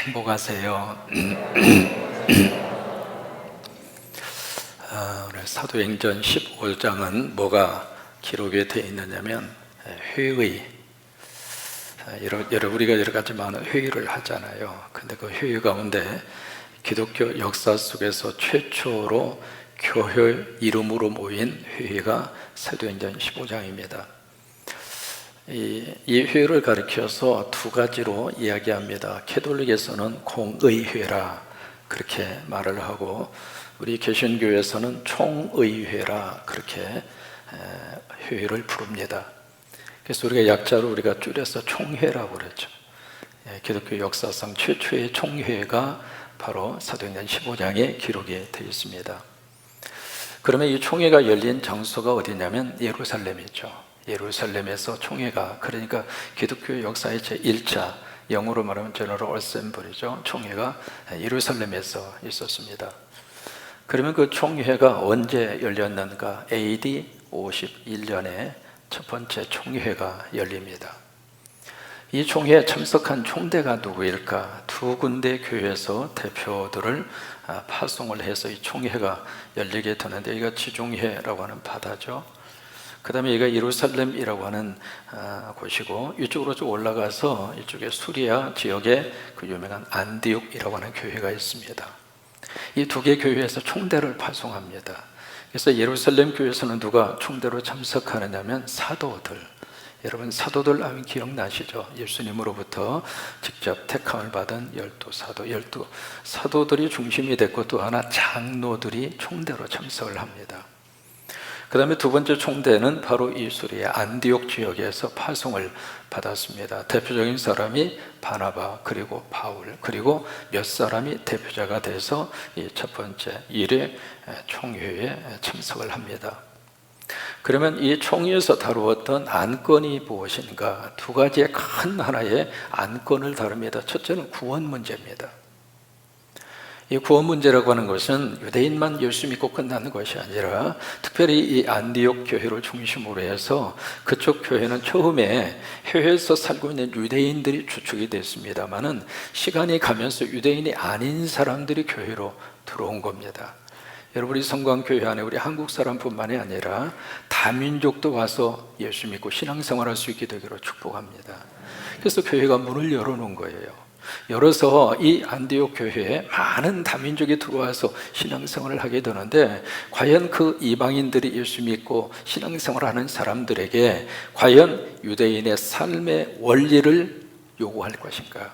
행복하세요. 오늘 사도행전 15장은 뭐가 기록이 되어 있느냐면 회의. 우리가 여러 가지 많은 회의를 하잖아요. 근데 그 회의 가운데 기독교 역사 속에서 최초로 교회 이름으로 모인 회의가 사도행전 15장입니다. 이 회의를 가리켜서 두 가지로 이야기합니다. 캐톨릭에서는 공의회라 그렇게 말을 하고, 우리 개신교에서는 총의회라 그렇게 회의를 부릅니다. 그래서 우리가 약자로 우리가 줄여서 총회라고 그랬죠. 기독교 역사상 최초의 총회가 바로 사도행전 15장에 기록이 되어 있습니다. 그러면 이 총회가 열린 장소가 어디냐면 예루살렘이죠. 예루살렘에서 총회가, 그러니까 기독교 역사의 제1차, 영어로 말하면 제너럴 어셈블이죠. 총회가 예루살렘에서 있었습니다. 그러면 그 총회가 언제 열렸는가? AD 51년에 첫 번째 총회가 열립니다. 이 총회에 참석한 총대가 누구일까? 두 군데 교회에서 대표들을 파송을 해서 이 총회가 열리게 되는데, 여기가 지중해라고 하는 바다죠. 그 다음에 여기가 예루살렘이라고 하는 곳이고, 이쪽으로 좀 올라가서 이쪽에 수리아 지역에 그 유명한 안디옥이라고 하는 교회가 있습니다. 이 두 개 교회에서 총대를 파송합니다. 그래서 예루살렘 교회에서는 누가 총대로 참석하느냐면 사도들. 여러분 사도들 하면 기억나시죠? 예수님으로부터 직접 택함을 받은 12사도, 12사도들이 중심이 됐고, 또 하나 장로들이 총대로 참석을 합니다. 그 다음에 두 번째 총대는 바로 이 수리아 안디옥 지역에서 파송을 받았습니다. 대표적인 사람이 바나바, 그리고 바울, 그리고 몇 사람이 대표자가 돼서 이 첫 번째 1회 총회에 참석을 합니다. 그러면 이 총회에서 다루었던 안건이 무엇인가? 두 가지의 큰 하나의 안건을 다룹니다. 첫째는 구원 문제입니다. 이 구원 문제라고 하는 것은 유대인만 예수 믿고 끝나는 것이 아니라, 특별히 이 안디옥 교회를 중심으로 해서 그쪽 교회는 처음에 해외에서 살고 있는 유대인들이 주축이 됐습니다마는, 시간이 가면서 유대인이 아닌 사람들이 교회로 들어온 겁니다. 여러분, 우리 성광교회 안에 우리 한국 사람뿐만이 아니라 다민족도 와서 예수 믿고 신앙생활할 수 있게 되기로 축복합니다. 그래서 교회가 문을 열어놓은 거예요. 열어서 이 안디옥 교회에 많은 다민족이 들어와서 신앙생활을 하게 되는데, 과연 그 이방인들이 예수 믿고 신앙생활을 하는 사람들에게 과연 유대인의 삶의 원리를 요구할 것인가?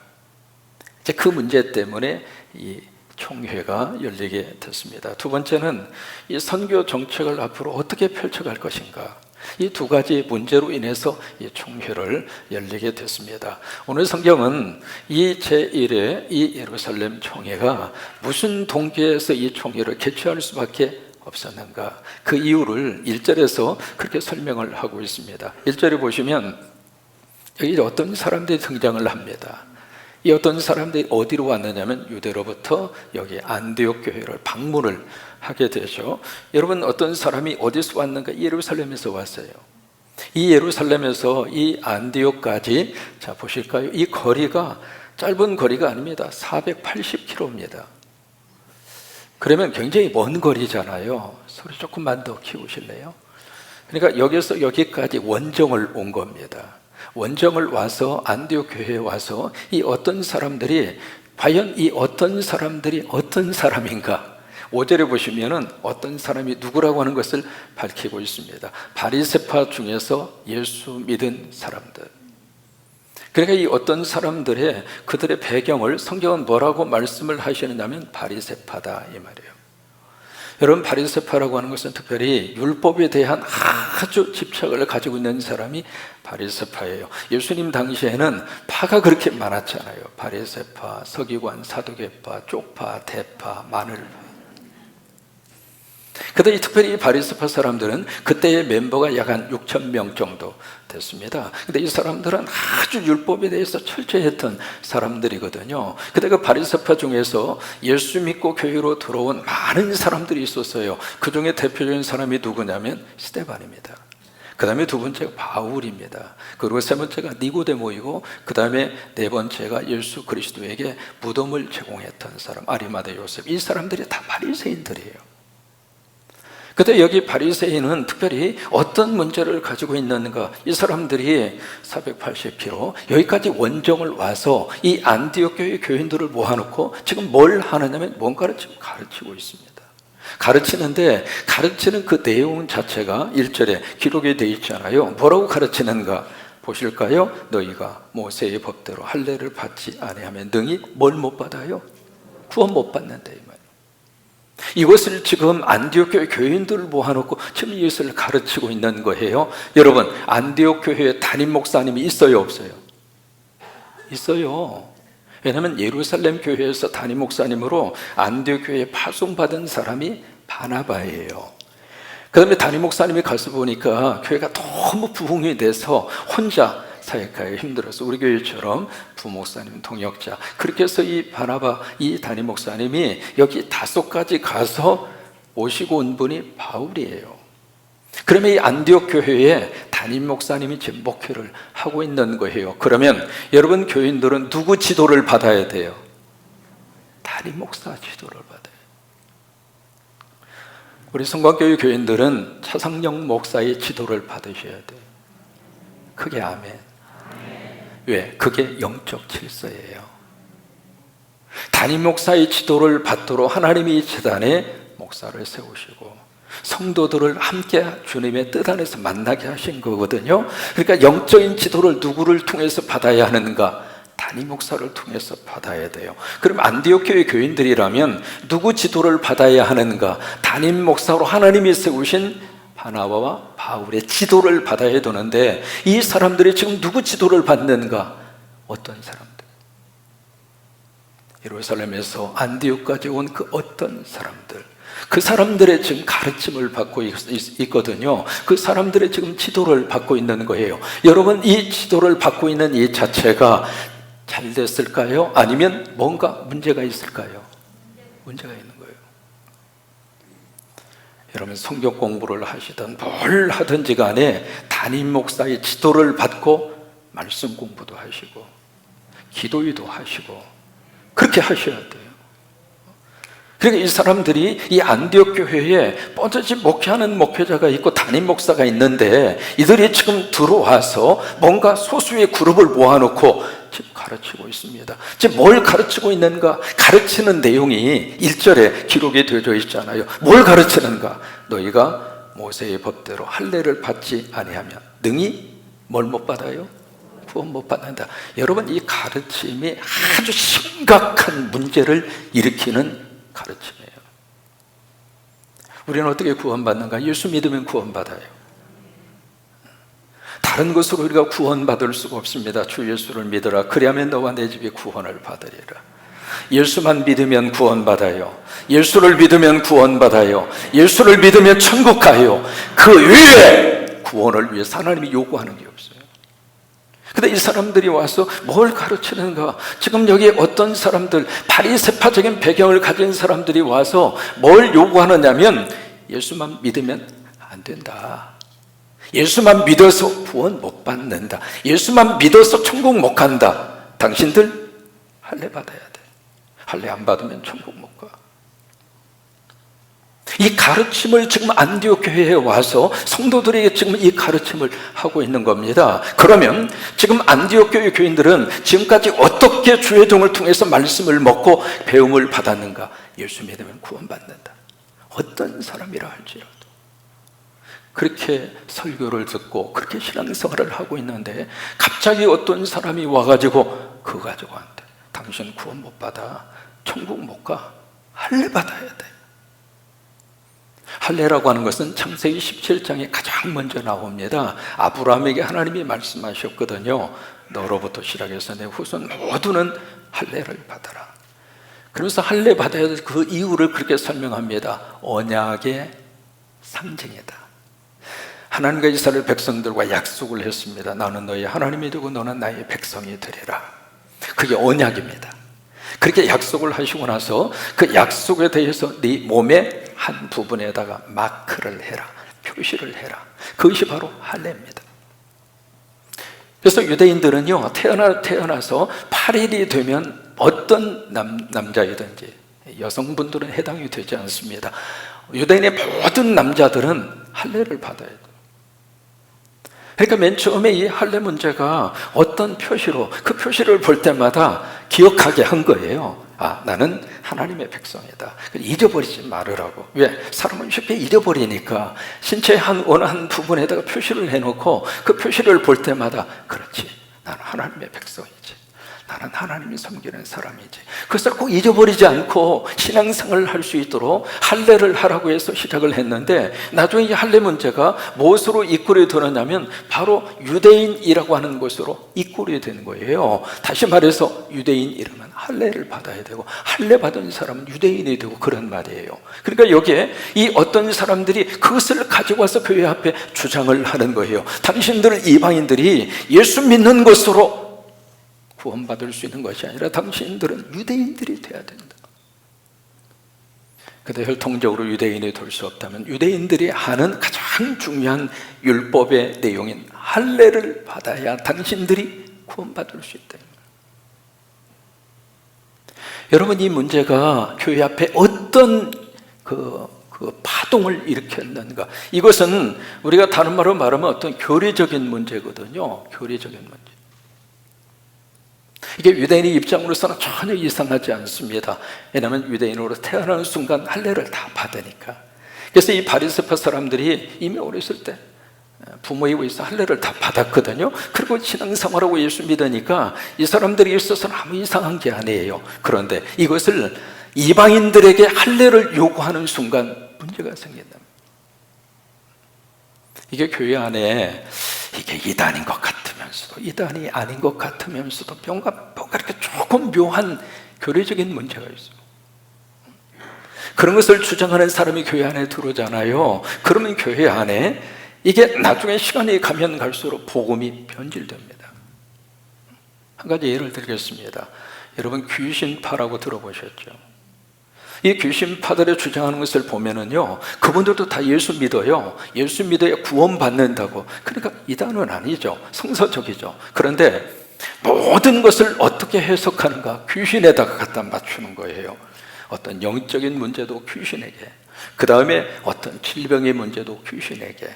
이제 그 문제 때문에 이 총회가 열리게 됐습니다. 두 번째는 이 선교 정책을 앞으로 어떻게 펼쳐갈 것인가? 이 두 가지 문제로 인해서 이 총회를 열리게 됐습니다. 오늘 성경은 이 제1회 이 예루살렘 총회가 무슨 동기에서 이 총회를 개최할 수밖에 없었는가? 그 이유를 1절에서 그렇게 설명을 하고 있습니다. 1절에 보시면 여기 어떤 사람들이 등장을 합니다. 이 어떤 사람들이 어디로 왔느냐면 유대로부터 여기 안디옥 교회를 방문을 하게 되죠. 여러분, 어떤 사람이 어디서 왔는가? 예루살렘에서 왔어요. 이 예루살렘에서 이 안디옥까지, 자 보실까요? 이 거리가 짧은 거리가 아닙니다. 480km입니다. 그러면 굉장히 먼 거리잖아요. 소리 조금만 더 키우실래요? 그러니까 여기서 여기까지 원정을 온 겁니다. 원정을 와서 안디옥 교회에 와서 이 어떤 사람들이, 과연 이 어떤 사람들이 어떤 사람인가? 5절에 보시면은 어떤 사람이 누구라고 하는 것을 밝히고 있습니다. 바리새파 중에서 예수 믿은 사람들. 그러니까 이 어떤 사람들의 그들의 배경을 성경은 뭐라고 말씀을 하시느냐면 바리새파다 이 말이에요. 여러분, 바리새파라고 하는 것은 특별히 율법에 대한 아주 집착을 가지고 있는 사람이 바리새파예요. 예수님 당시에는 파가 그렇게 많았잖아요. 바리새파, 서기관, 사두개파, 쪽파, 대파, 마늘파. 그런데 특별히 이 바리새파 사람들은 그때의 멤버가 약 한 6,000명 정도 됐습니다. 근데 이 사람들은 아주 율법에 대해서 철저히 했던 사람들이거든요. 근데 그 바리새파 중에서 예수 믿고 교회로 들어온 많은 사람들이 있었어요. 그 중에 대표적인 사람이 누구냐면 스데반입니다. 그 다음에 두 번째가 바울입니다. 그리고 세 번째가 니고데모이고, 그 다음에 네 번째가 예수 그리스도에게 무덤을 제공했던 사람 아리마대 요셉. 이 사람들이 다 바리새인들이에요. 그런데 여기 바리새인은 특별히 어떤 문제를 가지고 있는가? 이 사람들이 480km 여기까지 원정을 와서 이 안디옥 교회 교인들을 모아놓고 지금 뭘 하느냐면 뭔가를 지금 가르치고 있습니다. 가르치는데 가르치는 그 내용 자체가 1절에 기록이 되어 있잖아요. 뭐라고 가르치는가 보실까요? 너희가 모세의 법대로 할례를 받지 아니하면 능히 뭘 못 받아요? 구원 못 받는다 이 말이에요. 이것을 지금 안디옥 교회 교인들을 모아놓고 지금 이것을 가르치고 있는 거예요. 여러분, 안디옥 교회에 담임 목사님이 있어요, 없어요? 있어요. 왜냐하면 예루살렘 교회에서 담임 목사님으로 안디옥 교회에 파송받은 사람이 바나바예요. 그 다음에 담임 목사님이 가서 보니까 교회가 너무 부흥이 돼서 혼자 사역하기 힘들어서 우리 교회처럼 부목사님, 통역자, 그렇게 해서 이 바나바, 이 담임 목사님이 여기 5가지 가서 모시고 온 분이 바울이에요. 그러면 이 안디옥 교회에 담임 목사님이 지금 목회를 하고 있는 거예요. 그러면 여러분 교인들은 누구 지도를 받아야 돼요? 담임 목사 지도를 받아요. 우리 성곽교회 교인들은 차상영 목사의 지도를 받으셔야 돼요. 크게 아멘. 왜? 그게 영적 질서예요. 담임 목사의 지도를 받도록 하나님이 이 재단에 목사를 세우시고 성도들을 함께 주님의 뜻 안에서 만나게 하신 거거든요. 그러니까 영적인 지도를 누구를 통해서 받아야 하는가? 담임 목사를 통해서 받아야 돼요. 그럼 안디옥 교회 교인들이라면 누구 지도를 받아야 하는가? 담임 목사로 하나님이 세우신 바나바와 바울의 지도를 받아야 되는데 이 사람들이 지금 누구 지도를 받는가? 어떤 사람들? 예루살렘에서 안디옥까지 온 그 어떤 사람들, 그 사람들의 지금 가르침을 받고 있거든요. 그 사람들의 지금 지도를 받고 있는 거예요. 여러분, 이 지도를 받고 있는 이 자체가 잘 됐을까요? 아니면 뭔가 문제가 있을까요? 문제가 있는 거예요. 여러분, 성경 공부를 하시든 뭘 하든지 간에 담임 목사의 지도를 받고 말씀 공부도 하시고 기도도 하시고 그렇게 하셔야 돼요. 그러니까 이 사람들이 이 안디옥 교회에 뻗어지 목회하는 목회자가 있고 담임 목사가 있는데 이들이 지금 들어와서 뭔가 소수의 그룹을 모아놓고 지금 가르치고 있습니다. 지금 뭘 가르치고 있는가? 가르치는 내용이 1절에 기록이 되어 있잖아요. 뭘 가르치는가? 너희가 모세의 법대로 할례를 받지 아니하면 능히 뭘 못 받아요? 구원 못 받는다. 여러분, 이 가르침이 아주 심각한 문제를 일으키는 가르침이에요. 우리는 어떻게 구원받는가? 예수 믿으면 구원받아요. 다른 것으로 우리가 구원받을 수가 없습니다. 주 예수를 믿으라. 그리하면 너와 내 집이 구원을 받으리라. 예수만 믿으면 구원받아요. 예수를 믿으면 구원받아요. 예수를 믿으면 천국 가요. 그 위에 구원을 위해서 하나님이 요구하는 게 없어요. 근데 이 사람들이 와서 뭘 가르치는가? 지금 여기 어떤 사람들, 바리새파적인 배경을 가진 사람들이 와서 뭘 요구하느냐면 예수만 믿으면 안 된다. 예수만 믿어서 구원 못 받는다. 예수만 믿어서 천국 못 간다. 당신들 할례 받아야 돼. 할례 안 받으면 천국 못 가. 이 가르침을 지금 안디옥 교회에 와서 성도들에게 지금 이 가르침을 하고 있는 겁니다. 그러면 지금 안디옥 교회 교인들은 지금까지 어떻게 주의 종을 통해서 말씀을 먹고 배움을 받았는가? 예수 믿으면 구원받는다. 어떤 사람이라 할지라도 그렇게 설교를 듣고 그렇게 신앙생활을 하고 있는데 갑자기 어떤 사람이 와가지고 그거 가지고 안 돼. 당신 구원 못 받아. 천국 못 가. 할례 받아야 돼. 할례라고 하는 것은 창세기 17장에 가장 먼저 나옵니다. 아브라함에게 하나님이 말씀하셨거든요. 너로부터 시작해서 내 후손 모두는 할례를 받아라. 그러면서 할례 받아야 될 그 이유를 그렇게 설명합니다. 언약의 상징이다. 하나님과 이스라엘 백성들과 약속을 했습니다. 나는 너희 하나님이 되고 너는 나의 백성이 되리라. 그게 언약입니다. 그렇게 약속을 하시고 나서 그 약속에 대해서 네 몸의 한 부분에다가 마크를 해라. 표시를 해라. 그것이 바로 할례입니다. 그래서 유대인들은요, 태어나서 8일이 되면 어떤 남자이든지, 여성분들은 해당이 되지 않습니다. 유대인의 모든 남자들은 할례를 받아야 돼요. 그러니까 맨 처음에 이 할례 문제가 어떤 표시로, 그 표시를 볼 때마다 기억하게 한 거예요. 아, 나는 하나님의 백성이다. 잊어버리지 말으라고. 왜? 사람은 쉽게 잊어버리니까 신체의 어느 한 부분에다가 표시를 해놓고 그 표시를 볼 때마다, 그렇지, 나는 하나님의 백성이지, 나는 하나님이 섬기는 사람이지. 그것을 꼭 잊어버리지 않고 신앙생활을 할 수 있도록 할례를 하라고 해서 시작을 했는데, 나중에 이 할례 문제가 무엇으로 이끌이 되느냐면 바로 유대인이라고 하는 것으로 이끌이 되는 거예요. 다시 말해서 유대인이라면 할례를 받아야 되고, 할례 받은 사람은 유대인이 되고, 그런 말이에요. 그러니까 여기에 이 어떤 사람들이 그것을 가지고 와서 교회 앞에 주장을 하는 거예요. 당신들 이방인들이 예수 믿는 것으로 구원받을 수 있는 것이 아니라 당신들은 유대인들이 돼야 된다. 근데 혈통적으로 유대인이 될 수 없다면 유대인들이 하는 가장 중요한 율법의 내용인 할례를 받아야 당신들이 구원받을 수 있다. 여러분, 이 문제가 교회 앞에 어떤 그 파동을 일으켰는가? 이것은 우리가 다른 말로 말하면 어떤 교리적인 문제거든요. 교리적인 문제. 이게 유대인의 입장으로서는 전혀 이상하지 않습니다. 왜냐하면 유대인으로 태어나는 순간 할례를 다 받으니까. 그래서 이 바리새파 사람들이 이미 어렸을 때 부모에 의해서 할례를 다 받았거든요. 그리고 신앙생활하고 예수 믿으니까 이 사람들이 있어서는 아무 이상한 게 아니에요. 그런데 이것을 이방인들에게 할례를 요구하는 순간 문제가 생긴다. 이게 교회 안에 이게 이단인 것 같으면서도 이단이 아닌 것 같으면서도 뭔가 이렇게 조금 묘한 교리적인 문제가 있어요. 그런 것을 주장하는 사람이 교회 안에 들어오잖아요. 그러면 교회 안에 이게 나중에 시간이 가면 갈수록 복음이 변질됩니다. 한 가지 예를 들겠습니다. 여러분, 귀신파라고 들어보셨죠? 이 귀신파들의 주장하는 것을 보면은요, 그분들도 다 예수 믿어요. 예수 믿어야 구원받는다고. 그러니까 이단은 아니죠. 성서적이죠. 그런데 모든 것을 어떻게 해석하는가? 귀신에다가 갖다 맞추는 거예요. 어떤 영적인 문제도 귀신에게, 그 다음에 어떤 질병의 문제도 귀신에게,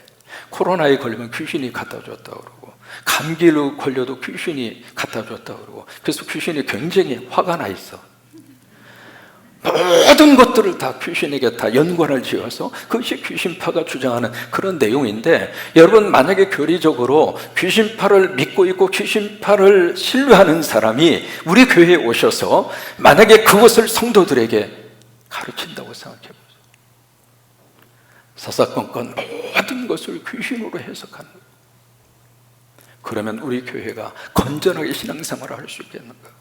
코로나에 걸리면 귀신이 갖다 줬다고 그러고, 감기로 걸려도 귀신이 갖다 줬다고 그러고, 그래서 귀신이 굉장히 화가 나 있어. 모든 것들을 다 귀신에게 다 연관을 지어서, 그것이 귀신파가 주장하는 그런 내용인데, 여러분, 만약에 교리적으로 귀신파를 믿고 있고 귀신파를 신뢰하는 사람이 우리 교회에 오셔서 만약에 그것을 성도들에게 가르친다고 생각해 보세요. 사사건건 모든 것을 귀신으로 해석하는 거예요. 그러면 우리 교회가 건전하게 신앙생활을 할 수 있겠는가?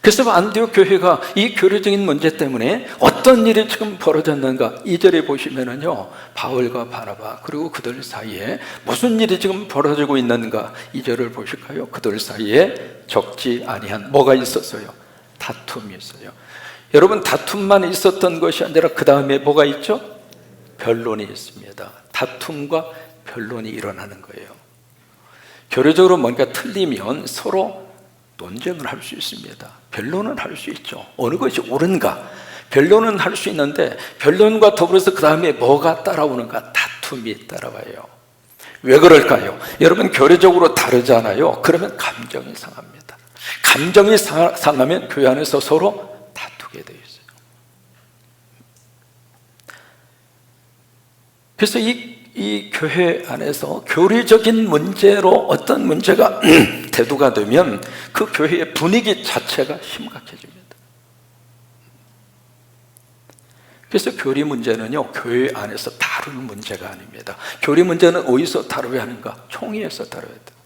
그래서 안디옥 교회가 이 교리적인 문제 때문에 어떤 일이 지금 벌어졌는가? 2절에 보시면은요, 바울과 바나바 그리고 그들 사이에 무슨 일이 지금 벌어지고 있는가? 2절을 보실까요? 그들 사이에 적지 아니한 뭐가 있었어요? 다툼이 있어요. 여러분, 다툼만 있었던 것이 아니라 그 다음에 뭐가 있죠? 변론이 있습니다. 다툼과 변론이 일어나는 거예요. 교리적으로 뭔가 틀리면 서로 논쟁을 할 수 있습니다. 변론은 할 수 있죠. 어느 것이 옳은가? 변론은 할 수 있는데, 변론과 더불어서 그 다음에 뭐가 따라오는가? 다툼이 따라와요. 왜 그럴까요? 여러분, 교리적으로 다르잖아요. 그러면 감정이 상합니다. 감정이 상하면 교회 안에서 서로 다투게 되어 있어요. 그래서 이 교회 안에서 교리적인 문제로 어떤 문제가 대두가 되면 그 교회의 분위기 자체가 심각해집니다. 그래서 교리 문제는요, 교회 안에서 다룰 문제가 아닙니다. 교리 문제는 어디서 다뤄야 하는가? 총회에서 다뤄야 돼요.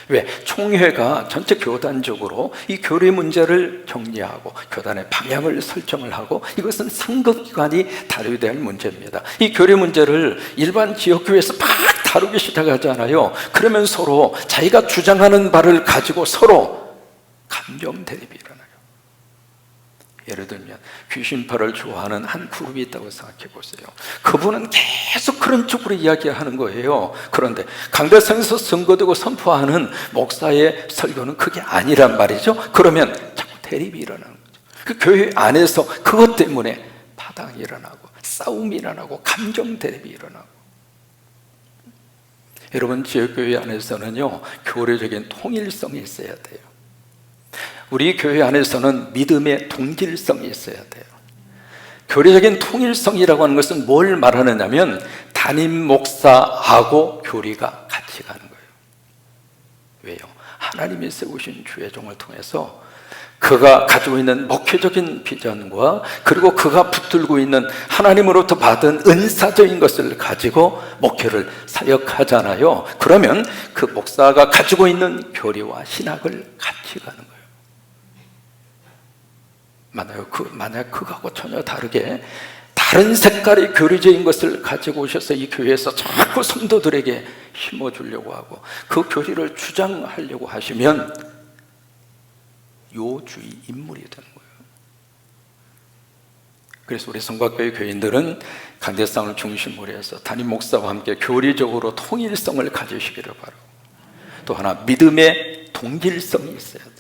왜? 총회가 전체 교단적으로 이 교리 문제를 정리하고 교단의 방향을 설정을 하고, 이것은 상급기관이 다루어야 될 문제입니다. 이 교리 문제를 일반 지역교회에서 막 다루기 시작하잖아요. 그러면 서로 자기가 주장하는 바를 가지고 서로 감정 대립이 일어나요. 예를 들면 귀신파를 좋아하는 한 그룹이 있다고 생각해 보세요. 그분은 계속 그런 쪽으로 이야기하는 거예요. 그런데 강대상에서 선거되고 선포하는 목사의 설교는 그게 아니란 말이죠. 그러면 자꾸 대립이 일어나는 거죠. 그 교회 안에서 그것 때문에 파당이 일어나고 싸움이 일어나고 감정 대립이 일어나고. 여러분, 지역교회 안에서는요, 교회적인 통일성이 있어야 돼요. 우리 교회 안에서는 믿음의 동질성이 있어야 돼요. 교리적인 통일성이라고 하는 것은 뭘 말하느냐면 담임 목사하고 교리가 같이 가는 거예요. 왜요? 하나님이 세우신 주의 종을 통해서 그가 가지고 있는 목회적인 비전과 그리고 그가 붙들고 있는 하나님으로부터 받은 은사적인 것을 가지고 목회를 사역하잖아요. 그러면 그 목사가 가지고 있는 교리와 신학을 같이 가는 거예요. 만약 그거하고 전혀 다르게 다른 색깔의 교리적인 것을 가지고 오셔서 이 교회에서 자꾸 성도들에게 심어주려고 하고 그 교리를 주장하려고 하시면 요주의 인물이 되는 거예요. 그래서 우리 성곽교회 교인들은 강대상을 중심으로 해서 담임 목사와 함께 교리적으로 통일성을 가지시기를 바라고, 또 하나 믿음의 동질성이 있어야 돼요.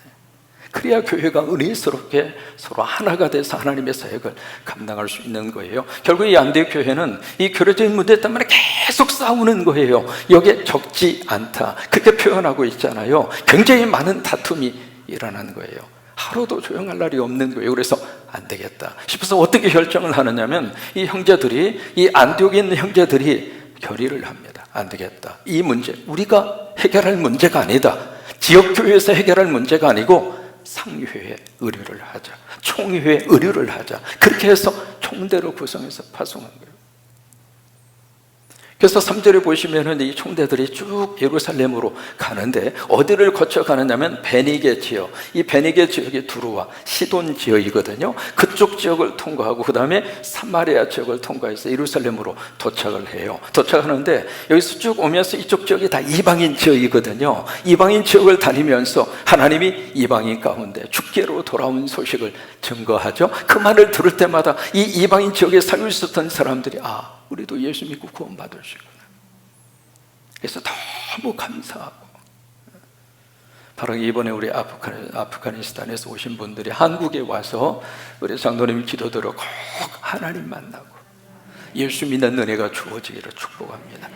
그래야 교회가 은혜스럽게 서로 하나가 돼서 하나님의 사역을 감당할 수 있는 거예요. 결국 이 안디옥 교회는 이 교리적인 문제 때문에 계속 싸우는 거예요. 여기에 적지 않다, 그렇게 표현하고 있잖아요. 굉장히 많은 다툼이 일어나는 거예요. 하루도 조용할 날이 없는 거예요. 그래서 안 되겠다 싶어서 어떻게 결정을 하느냐면 이 형제들이, 이 안디옥에 있는 형제들이 결의를 합니다. 안 되겠다, 이 문제 우리가 해결할 문제가 아니다. 지역교회에서 해결할 문제가 아니고 상회에 의뢰를 하자, 총회에 의뢰를 하자. 그렇게 해서 총대로 구성해서 파송한 거예요. 그래서 3절에 보시면은 이 총대들이 쭉 예루살렘으로 가는데 어디를 거쳐 가느냐면 베니게 지역, 이 베니게 지역이 두루와 시돈 지역이거든요. 그쪽 지역을 통과하고 그 다음에 사마리아 지역을 통과해서 예루살렘으로 도착을 해요. 도착하는데 여기서 쭉 오면서 이쪽 지역이 다 이방인 지역이거든요. 이방인 지역을 다니면서 하나님이 이방인 가운데 주께로 돌아온 소식을 증거하죠. 그 말을 들을 때마다 이 이방인 지역에 살고 있었던 사람들이 우리도 예수 믿고 구원받을 수 있구나. 그래서 너무 감사하고, 바로 이번에 우리 아프가니스탄에서 오신 분들이 한국에 와서 우리 장로님 기도대로 꼭 하나님 만나고 예수 믿는 은혜가 주어지기를 축복합니다.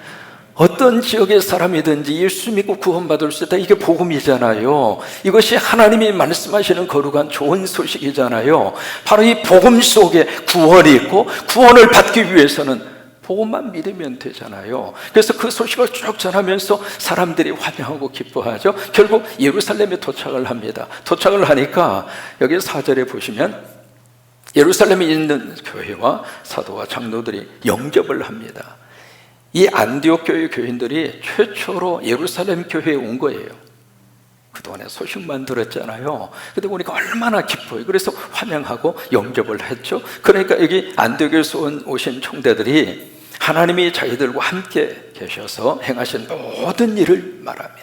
어떤 지역의 사람이든지 예수 믿고 구원받을 수 있다. 이게 복음이잖아요. 이것이 하나님이 말씀하시는 거룩한 좋은 소식이잖아요. 바로 이 복음 속에 구원이 있고, 구원을 받기 위해서는 복음만 믿으면 되잖아요. 그래서 그 소식을 쭉 전하면서 사람들이 환영하고 기뻐하죠. 결국 예루살렘에 도착을 합니다. 도착을 하니까 여기 4절에 보시면 예루살렘에 있는 교회와 사도와 장로들이 영접을 합니다. 이 안디옥 교회 교인들이 최초로 예루살렘 교회에 온 거예요. 그동안에 소식만 들었잖아요. 근데 보니까 얼마나 기뻐요. 그래서 환영하고 영접을 했죠. 그러니까 여기 안디옥에서 오신 총대들이 하나님이 자기들과 함께 계셔서 행하신 모든 일을 말하며,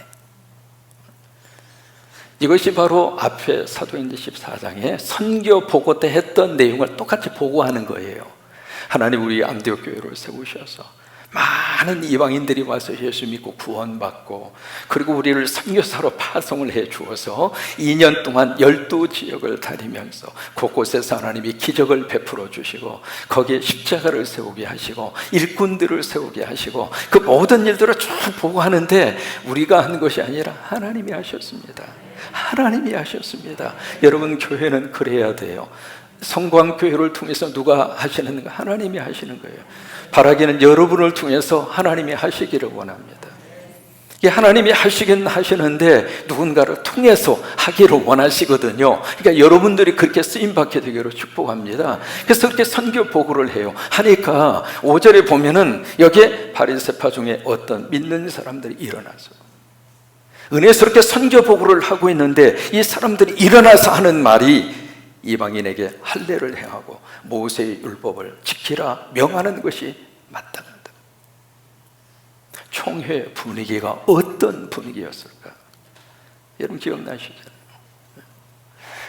이것이 바로 앞에 사도행전 14장에 선교 보고 때 했던 내용을 똑같이 보고하는 거예요. 하나님 우리 안디옥 교회를 세우셔서 많은 이방인들이 와서 예수 믿고 구원받고, 그리고 우리를 선교사로 파송을 해 주어서 2년 동안 12지역을 다니면서 곳곳에서 하나님이 기적을 베풀어 주시고, 거기에 십자가를 세우게 하시고 일꾼들을 세우게 하시고, 그 모든 일들을 쭉 보고 하는데 우리가 하는 것이 아니라 하나님이 하셨습니다. 하나님이 하셨습니다. 여러분, 교회는 그래야 돼요. 성광교회를 통해서 누가 하시는가? 하나님이 하시는 거예요. 바라기는 여러분을 통해서 하나님이 하시기를 원합니다. 하나님이 하시긴 하시는데 누군가를 통해서 하기를 원하시거든요. 그러니까 여러분들이 그렇게 쓰임받게 되기를 축복합니다. 그래서 그렇게 선교 보고를 해요. 하니까 5절에 보면은 여기에 바리새파 중에 어떤 믿는 사람들이 일어나서 은혜스럽게 선교 보고를 하고 있는데, 이 사람들이 일어나서 하는 말이 이방인에게 할례를 행하고 모세의 율법을 지키라 명하는 것이 마땅하다. 총회 분위기가 어떤 분위기였을까? 여러분 기억나시죠?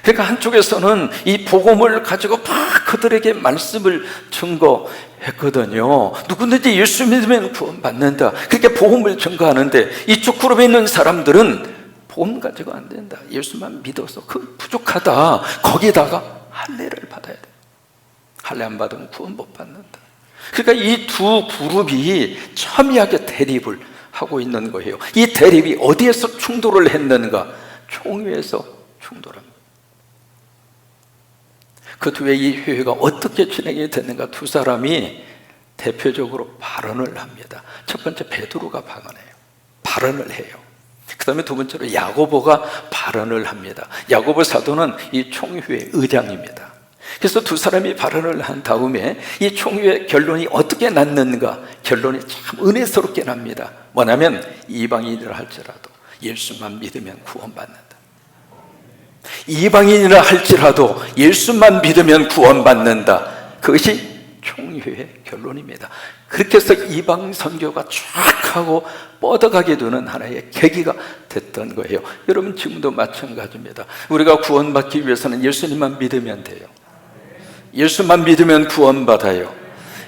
그러니까 한쪽에서는 이 복음을 가지고 막 그들에게 말씀을 증거했거든요. 누구든지 예수 믿으면 구원받는다. 그렇게 복음을 증거하는데 이쪽 그룹에 있는 사람들은 복음 가지고 안 된다. 예수만 믿어서 그 부족하다. 거기다가 할례를 받아야 돼. 할례 안 받으면 구원 못 받는다. 그러니까 이 두 그룹이 첨예하게 대립을 하고 있는 거예요. 이 대립이 어디에서 충돌을 했는가? 총회에서 충돌합니다. 그 뒤에 이 회의가 어떻게 진행이 됐는가? 두 사람이 대표적으로 발언을 합니다. 첫 번째 베드로가 발언을 해요. 그 다음에 두 번째로 야고보가 발언을 합니다. 야고보 사도는 이 총회의 의장입니다. 그래서 두 사람이 발언을 한 다음에 이 총회의 결론이 어떻게 났는가? 결론이 참 은혜스럽게 납니다. 뭐냐면 이방인이라 할지라도 예수만 믿으면 구원받는다. 이방인이라 할지라도 예수만 믿으면 구원받는다. 그것이 총회의 결론입니다. 그렇게 해서 이방 선교가 쫙 하고 뻗어가게 되는 하나의 계기가 됐던 거예요. 여러분 지금도 마찬가지입니다. 우리가 구원받기 위해서는 예수님만 믿으면 돼요. 예수만 믿으면 구원받아요.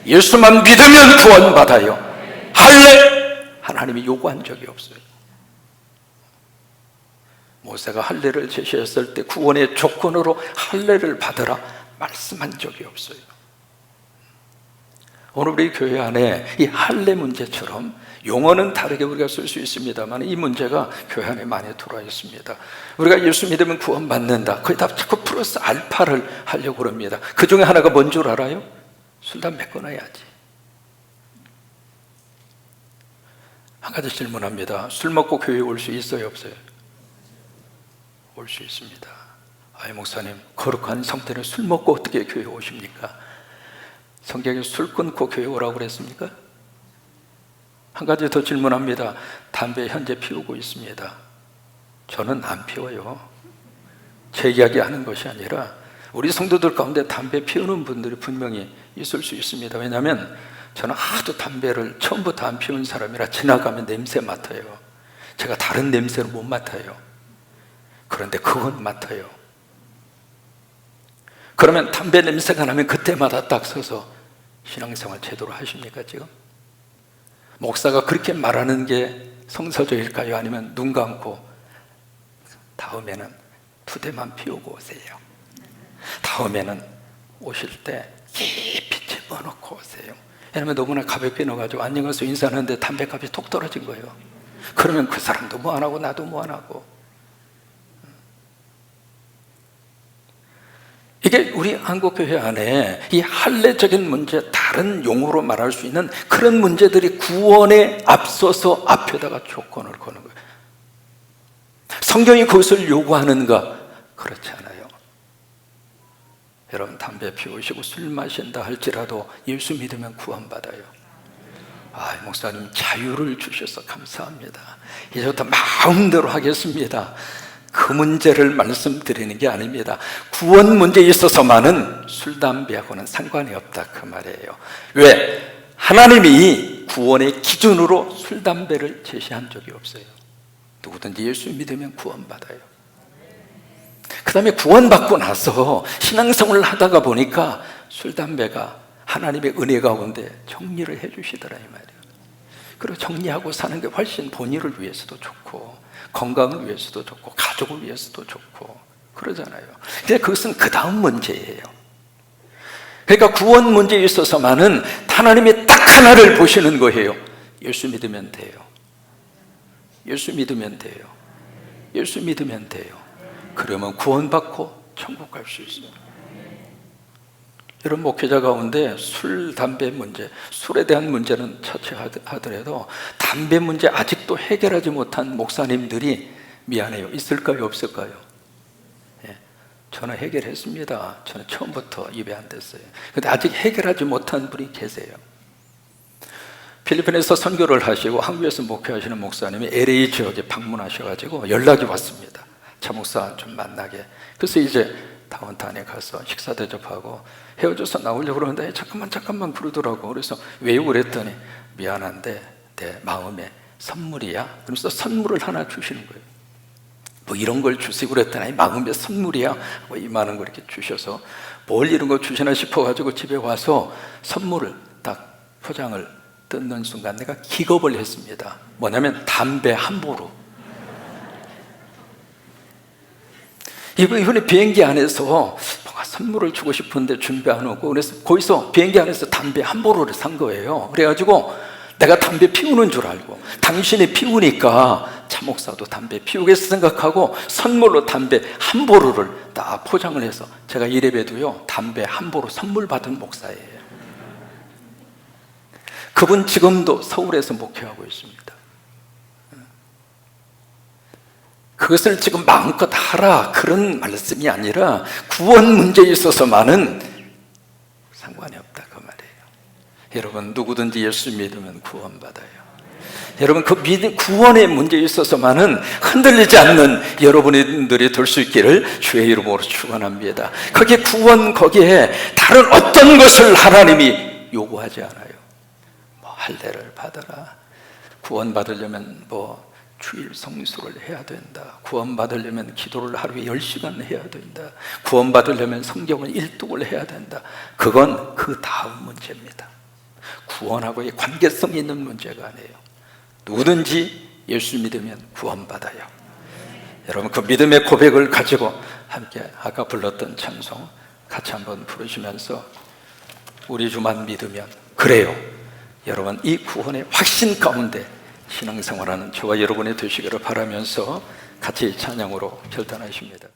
예수만 믿으면 구원받아요. 할례 하나님이 요구한 적이 없어요. 모세가 할례를 제시했을 때 구원의 조건으로 할례를 받으라 말씀한 적이 없어요. 오늘 우리 교회 안에 이 할례 문제처럼 용어는 다르게 우리가 쓸 수 있습니다만 이 문제가 교회 안에 많이 들어와 있습니다. 우리가 예수 믿으면 구원받는다. 거기다 자꾸 플러스 알파를 하려고 합니다. 그 중에 하나가 뭔 줄 알아요? 술, 담배 끊어야지. 한 가지 질문합니다. 술 먹고 교회에 올 수 있어요, 없어요? 올 수 있습니다. 아이 목사님, 거룩한 상태로 술 먹고 어떻게 교회에 오십니까? 성경에 술 끊고 교회 오라고 그랬습니까? 한 가지 더 질문합니다. 담배 현재 피우고 있습니다. 저는 안 피워요. 제 이야기 하는 것이 아니라 우리 성도들 가운데 담배 피우는 분들이 분명히 있을 수 있습니다. 왜냐하면 저는 하도 담배를 처음부터 안 피운 사람이라 지나가면 냄새 맡아요. 제가 다른 냄새를 못 맡아요. 그런데 그건 맡아요. 그러면 담배 냄새가 나면 그때마다 딱 서서 신앙생활 제대로 하십니까 지금? 목사가 그렇게 말하는 게 성서적일까요? 아니면 눈 감고 다음에는 2대만 피우고 오세요. 다음에는 오실 때 깊이 집어넣고 오세요. 왜냐하면 너무나 가볍게 넣어가지고 안녕하세요 인사하는데 담배값이 톡 떨어진 거예요. 그러면 그 사람도 뭐 안 하고 나도 뭐 안 하고. 이게 우리 한국교회 안에 이 할례적인 문제, 다른 용어로 말할 수 있는 그런 문제들이 구원에 앞서서 앞에다가 조건을 거는 거예요. 성경이 그것을 요구하는가? 그렇지 않아요. 여러분 담배 피우시고 술 마신다 할지라도 예수 믿으면 구원받아요. 아, 목사님 자유를 주셔서 감사합니다. 이제부터 마음대로 하겠습니다. 그 문제를 말씀드리는 게 아닙니다. 구원 문제에 있어서만은 술, 담배하고는 상관이 없다 그 말이에요. 왜? 하나님이 구원의 기준으로 술, 담배를 제시한 적이 없어요. 누구든지 예수 믿으면 구원받아요. 그 다음에 구원받고 나서 신앙생활을 하다가 보니까 술, 담배가 하나님의 은혜 가운데 정리를 해주시더라 이 말이에요. 그리고 정리하고 사는 게 훨씬 본인을 위해서도 좋고 건강을 위해서도 좋고 가족을 위해서도 좋고 그러잖아요. 근데 그것은 그 다음 문제예요. 그러니까 구원 문제에 있어서만은 하나님이 딱 하나를 보시는 거예요. 예수 믿으면 돼요. 예수 믿으면 돼요. 예수 믿으면 돼요. 그러면 구원받고 천국 갈 수 있어요. 여러분 목회자 가운데 술, 담배 문제, 술에 대한 문제는 차치하더라도 담배 문제 아직도 해결하지 못한 목사님들이 미안해요. 있을까요? 없을까요? 예, 저는 해결했습니다. 저는 처음부터 입에 안 댔어요. 근데 아직 해결하지 못한 분이 계세요. 필리핀에서 선교를 하시고 한국에서 목회하시는 목사님이 LA 지역에 방문하셔가지고 연락이 왔습니다. 차 목사 좀 만나게. 그래서 이제 다운타운에 가서 식사 대접하고 헤어져서 나오려고 그러는데 잠깐만 그러더라고. 그래서 왜요? 그랬더니 미안한데 내 마음에 선물이야. 그러면서 선물을 하나 주시는 거예요. 뭐 이런 걸 주시고 그랬더니 마음의 선물이야 뭐 이만한 거 이렇게 주셔서 뭘 이런 거 주시나 싶어가지고 집에 와서 선물을 딱 포장을 뜯는 순간 내가 기겁을 했습니다. 뭐냐면 담배 한 보루. 이번에 비행기 안에서 뭔가 선물을 주고 싶은데 준비 안 오고, 그래서 거기서 비행기 안에서 담배 한 보루를 산 거예요. 그래가지고 내가 담배 피우는 줄 알고, 당신이 피우니까 차 목사도 담배 피우겠어 생각하고 선물로 담배 한 보루를 딱 포장을 해서, 제가 이래봬도요 담배 한 보루 선물 받은 목사예요. 그분 지금도 서울에서 목회하고 있습니다. 그것을 지금 마음껏 하라 그런 말씀이 아니라 구원 문제에 있어서만은 상관이 없다 그 말이에요. 여러분, 누구든지 예수 믿으면 구원받아요. 여러분, 그 구원의 문제에 있어서만은 흔들리지 않는 여러분들이 될 수 있기를 주의 이름으로 축원합니다. 거기에 구원, 거기에 다른 어떤 것을 하나님이 요구하지 않아요. 뭐 할례를 받아라, 구원받으려면 뭐 주일 성수를 해야 된다, 구원받으려면 기도를 하루에 10시간 해야 된다, 구원받으려면 성경을 일독을 해야 된다. 그건 그 다음 문제입니다. 구원하고의 관계성이 있는 문제가 아니에요. 누구든지 예수 믿으면 구원받아요. 여러분, 그 믿음의 고백을 가지고 함께 아까 불렀던 찬송 같이 한번 부르시면서 우리 주만 믿으면, 그래요, 여러분 이 구원의 확신 가운데 신앙생활하는 저와 여러분이 되시기를 바라면서 같이 찬양으로 결단하십니다.